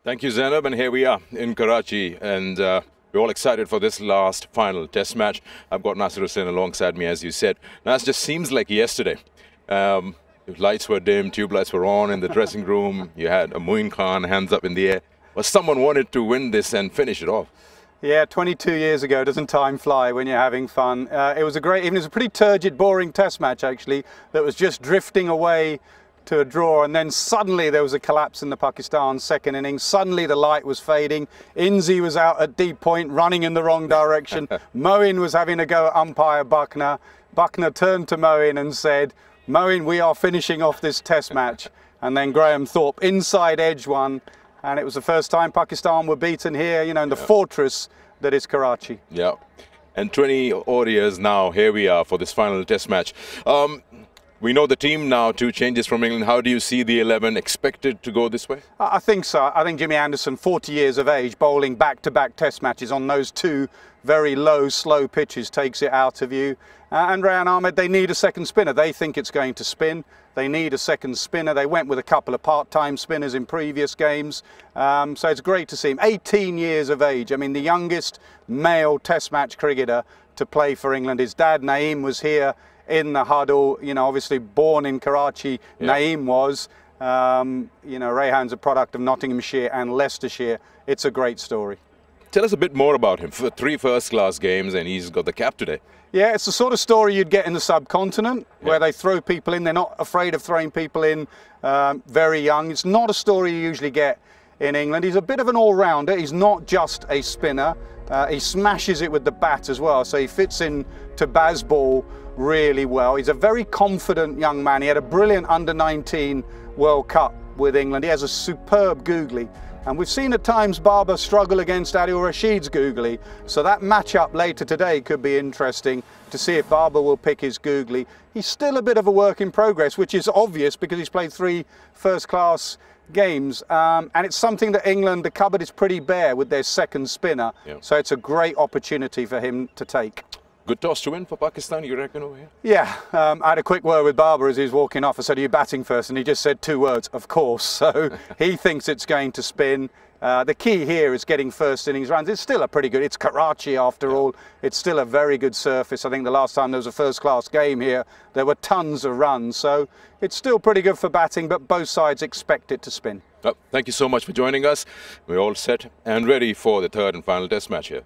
Thank you, Zainab, and here we are in Karachi, and we're all excited for this last final test match. I've got Nasser Hussain alongside me, as you said. Now, it just seems like yesterday. Lights were dim, tube lights were on in the dressing room. You had a Moin Khan, hands up in the air. Well, someone wanted to win this and finish it off. Yeah, 22 years ago, doesn't time fly when you're having fun? It was a pretty turgid, boring test match, actually, that was just drifting away to a draw, and then suddenly there was a collapse in the Pakistan second innings. Suddenly the light was fading. Inzi was out at deep point, running in the wrong direction. Moin was having a go at umpire Buckner. Buckner turned to Moin and said, "Moin, we are finishing off this test match." And then Graham Thorpe inside edge one, and it was the first time Pakistan were beaten here, you know, in the fortress that is Karachi. Yeah, and 20 odd years now, here we are for this final test match. We know the team now, 2 changes from England. How do you see the 11 expected to go this way? I think so. I think Jimmy Anderson, 40 years of age, bowling back-to-back test matches on those 2 very low, slow pitches, takes it out of you. And Rayan Ahmed, they need a second spinner. They think it's going to spin. They need a second spinner. They went with a couple of part-time spinners in previous games. So it's great to see him. 18 years of age. I mean, the youngest male test match cricketer to play for England. His dad, Naeem, was here in the huddle, you know, obviously born in Karachi. Yeah. Naeem was, you know, Rayan's a product of Nottinghamshire and Leicestershire. It's a great story. Tell us a bit more about him. For 3 first-class games, and he's got the cap today. Yeah, it's the sort of story you'd get in the subcontinent, where they throw people in. They're not afraid of throwing people in very young. It's not a story you usually get in England. He's a bit of an all-rounder. He's not just a spinner. He smashes it with the bat as well, so he fits in to Bazball really well. He's a very confident young man. He had a brilliant under-19 World Cup with England. He has a superb googly, and we've seen at times Barber struggle against Adil Rashid's googly, so that matchup later today could be interesting to see if Barber will pick his googly. He's still a bit of a work in progress, which is obvious because he's played 3 first-class games, and it's something that England, the cupboard is pretty bare with their second spinner, so it's a great opportunity for him to take. Good toss to win for Pakistan, you reckon, over here? Yeah, I had a quick word with Barber as he was walking off. I said, "Are you batting first?" And he just said 2 words, "Of course." So he thinks it's going to spin. The key here is getting first innings runs. It's still a pretty good, it's Karachi after all. It's still a very good surface. I think the last time there was a first-class game here, there were tons of runs. So it's still pretty good for batting, but both sides expect it to spin. Well, thank you so much for joining us. We're all set and ready for the 3rd and final test match here.